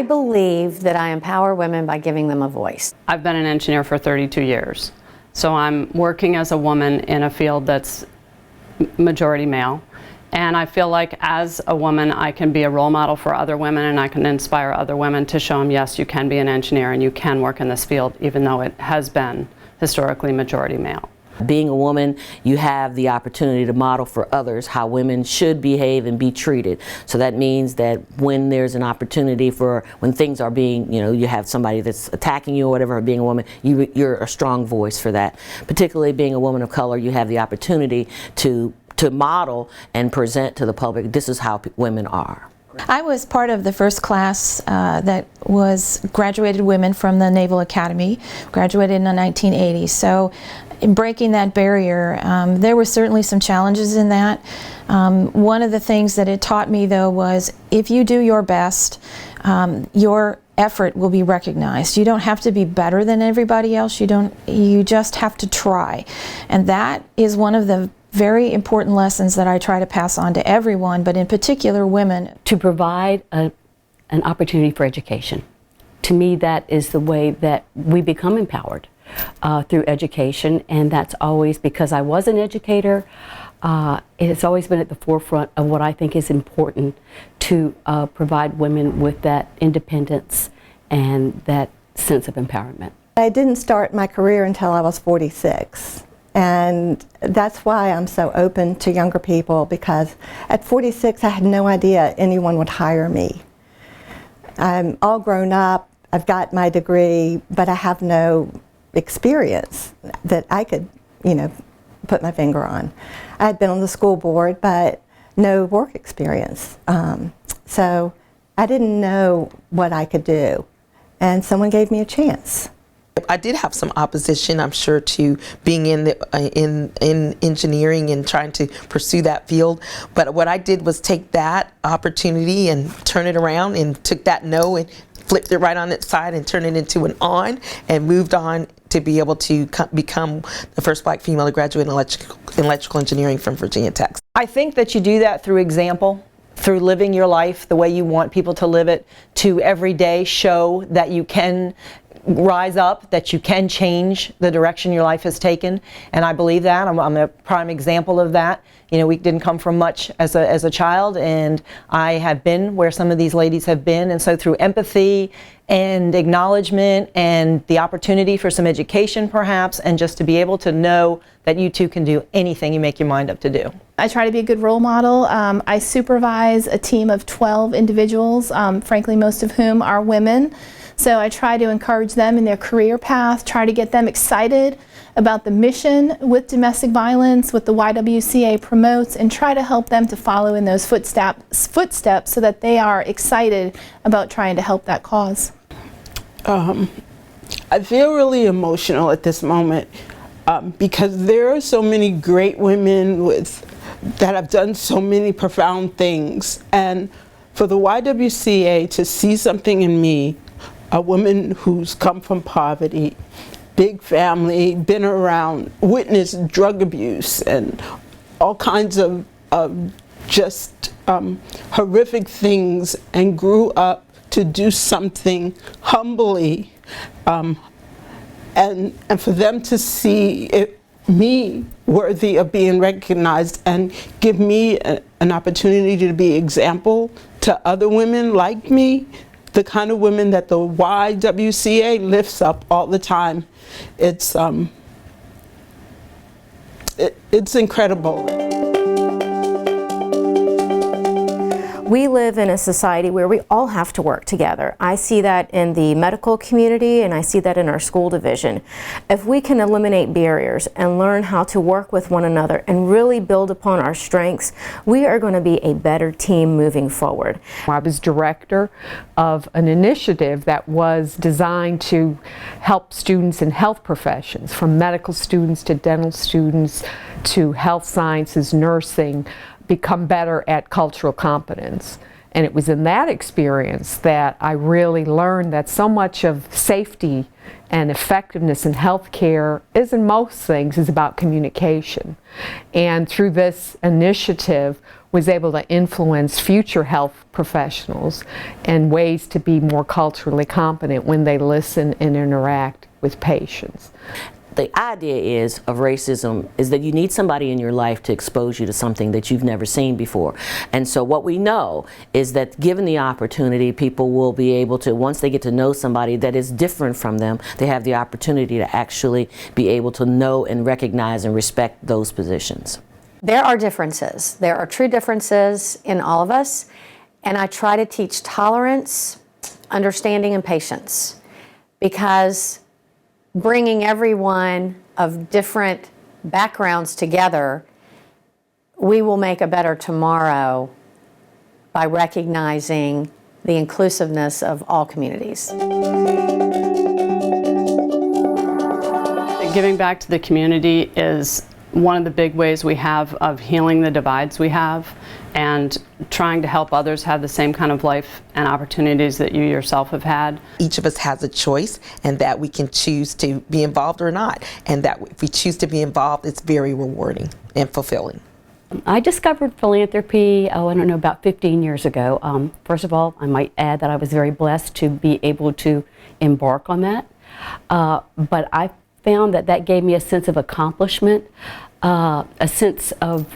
I believe that I empower women by giving them a voice. I've been an engineer for 32 years, so I'm working as a woman in a field that's majority male. And I feel like as a woman I can be a role model for other women, and I can inspire other women to show them, yes, you can be an engineer and you can work in this field even though it has been historically majority male. Being a woman, you have the opportunity to model for others how women should behave and be treated. So that means that when there's an opportunity for, when things are being, you have somebody that's attacking you or whatever, being a woman, you're a strong voice for that. Particularly being a woman of color, you have the opportunity to model and present to the public, this is how women are. I was part of the first class that was graduated women from the Naval Academy, graduated in the 1980s. So in breaking that barrier, there were certainly some challenges in that. One of the things that it taught me though was if you do your best, your effort will be recognized. You don't have to be better than everybody else, you just have to try. And that is one of the very important lessons that I try to pass on to everyone, but in particular women. To provide an opportunity for education. To me, that is the way that we become empowered, through education, and that's always because I was an educator. It's always been at the forefront of what I think is important to provide women with that independence and that sense of empowerment. I didn't start my career until I was 46. And that's why I'm so open to younger people, because at 46 I had no idea anyone would hire me. I'm all grown up, I've got my degree, but I have no experience that I could, put my finger on. I had been on the school board, but no work experience. So I didn't know what I could do, and someone gave me a chance. I did have some opposition, I'm sure, to being in engineering and trying to pursue that field. But what I did was take that opportunity and turn it around, and took that no and flipped it right on its side and turned it into an on, and moved on to be able to become the first black female to graduate in electrical engineering from Virginia Tech. I think that you do that through example, through living your life the way you want people to live it, to every day show that you can rise up, that you can change the direction your life has taken, and I believe that. I'm a prime example of that. We didn't come from much as a child, and I have been where some of these ladies have been, and so through empathy and acknowledgement and the opportunity for some education perhaps, and just to be able to know that you too can do anything you make your mind up to do. I try to be a good role model. I supervise a team of 12 individuals, frankly most of whom are women. So I try to encourage them in their career path, try to get them excited about the mission with domestic violence, what the YWCA promotes, and try to help them to follow in those footsteps so that they are excited about trying to help that cause. I feel really emotional at this moment because there are so many great women that have done so many profound things, and for the YWCA to see something in me, a woman who's come from poverty, big family, been around, witnessed drug abuse and all kinds of just horrific things, and grew up to do something humbly, and for them to see me worthy of being recognized and give me an opportunity to be example to other women like me, the kind of women that the YWCA lifts up all the time. It's incredible. We live in a society where we all have to work together. I see that in the medical community, and I see that in our school division. If we can eliminate barriers and learn how to work with one another and really build upon our strengths, we are going to be a better team moving forward. I was director of an initiative that was designed to help students in health professions, from medical students to dental students to health sciences, nursing, become better at cultural competence. And it was in that experience that I really learned that so much of safety and effectiveness in healthcare, as in most things, is about communication. And through this initiative, was able to influence future health professionals and ways to be more culturally competent when they listen and interact with patients. The idea of racism is that you need somebody in your life to expose you to something that you've never seen before. And so what we know is that given the opportunity, people will be able to, once they get to know somebody that is different from them, they have the opportunity to actually be able to know and recognize and respect those positions. There are differences. There are true differences in all of us, and I try to teach tolerance, understanding, and patience, because bringing everyone of different backgrounds together, we will make a better tomorrow by recognizing the inclusiveness of all communities. Giving back to the community is one of the big ways we have of healing the divides we have and trying to help others have the same kind of life and opportunities that you yourself have had. Each of us has a choice, and that we can choose to be involved or not, and that if we choose to be involved, it's very rewarding and fulfilling. I discovered philanthropy, I don't know, about 15 years ago. First of all, I might add that I was very blessed to be able to embark on that. But I found that gave me a sense of accomplishment, a sense of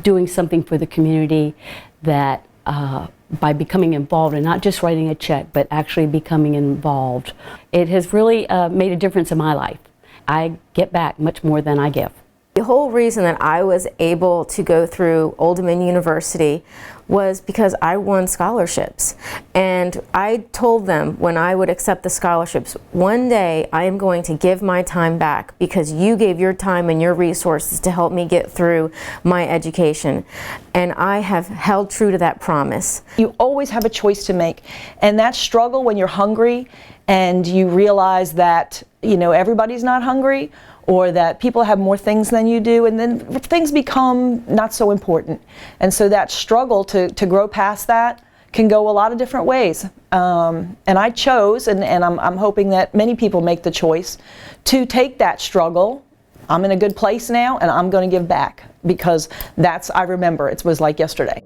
doing something for the community, that by becoming involved and not just writing a check, but actually becoming involved, it has really made a difference in my life. I get back much more than I give. The whole reason that I was able to go through Old Dominion University was because I won scholarships. And I told them when I would accept the scholarships, one day I am going to give my time back because you gave your time and your resources to help me get through my education. And I have held true to that promise. You always have a choice to make. And that struggle when you're hungry and you realize that, you know, everybody's not hungry, or that people have more things than you do, and then things become not so important. And so that struggle to grow past that can go a lot of different ways. And I chose, and I'm hoping that many people make the choice, to take that struggle. I'm in a good place now, and I'm going to give back, because that's, I remember, it was like yesterday.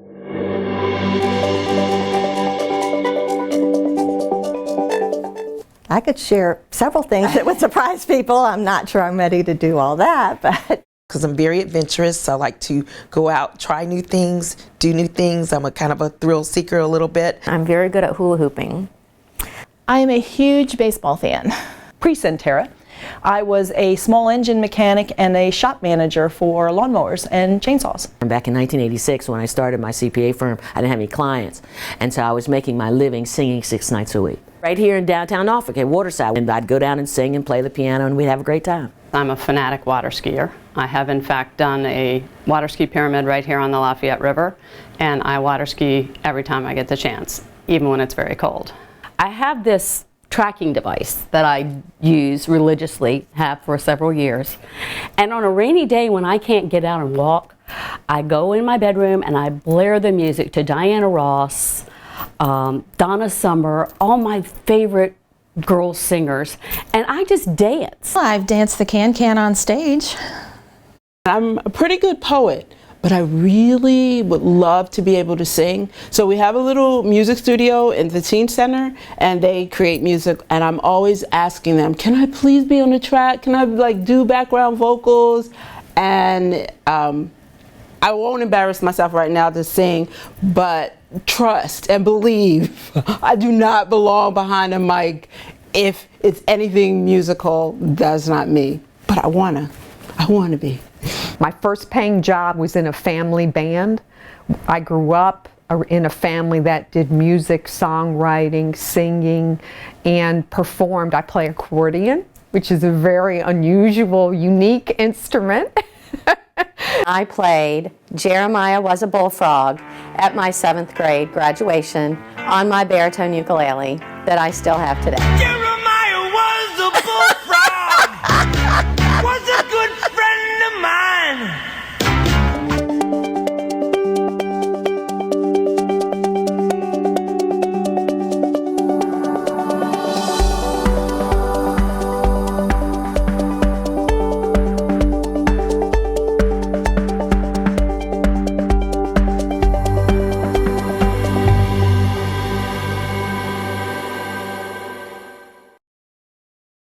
I could share several things that would surprise people. I'm not sure I'm ready to do all that, but. Because I'm very adventurous, I like to go out, try new things, do new things. I'm a kind of a thrill seeker a little bit. I'm very good at hula hooping. I am a huge baseball fan. Pre-Centera, I was a small engine mechanic and a shop manager for lawnmowers and chainsaws. Back in 1986, when I started my CPA firm, I didn't have any clients, and so I was making my living singing 6 nights a week. Right here in downtown Norfolk at Waterside, and I'd go down and sing and play the piano, and we'd have a great time. I'm a fanatic water skier. I have in fact done a water ski pyramid right here on the Lafayette River, and I water ski every time I get the chance, even when it's very cold. I have this tracking device that I use religiously, have for several years. And on a rainy day when I can't get out and walk, I go in my bedroom and I blare the music to Diana Ross, Donna Summer, all my favorite girl singers, and I just dance. I've danced the can-can on stage. I'm a pretty good poet, but I really would love to be able to sing. So we have a little music studio in the teen center, and they create music, and I'm always asking them, can I please be on the track? Can I like do background vocals? And I won't embarrass myself right now to sing, but trust and believe I do not belong behind a mic. If it's anything musical, that's not me. But I wanna be. My first paying job was in a family band. I grew up in a family that did music, songwriting, singing, and performed. I play accordion, which is a very unusual, unique instrument. I played Jeremiah Was a Bullfrog at my 7th grade graduation on my baritone ukulele that I still have today.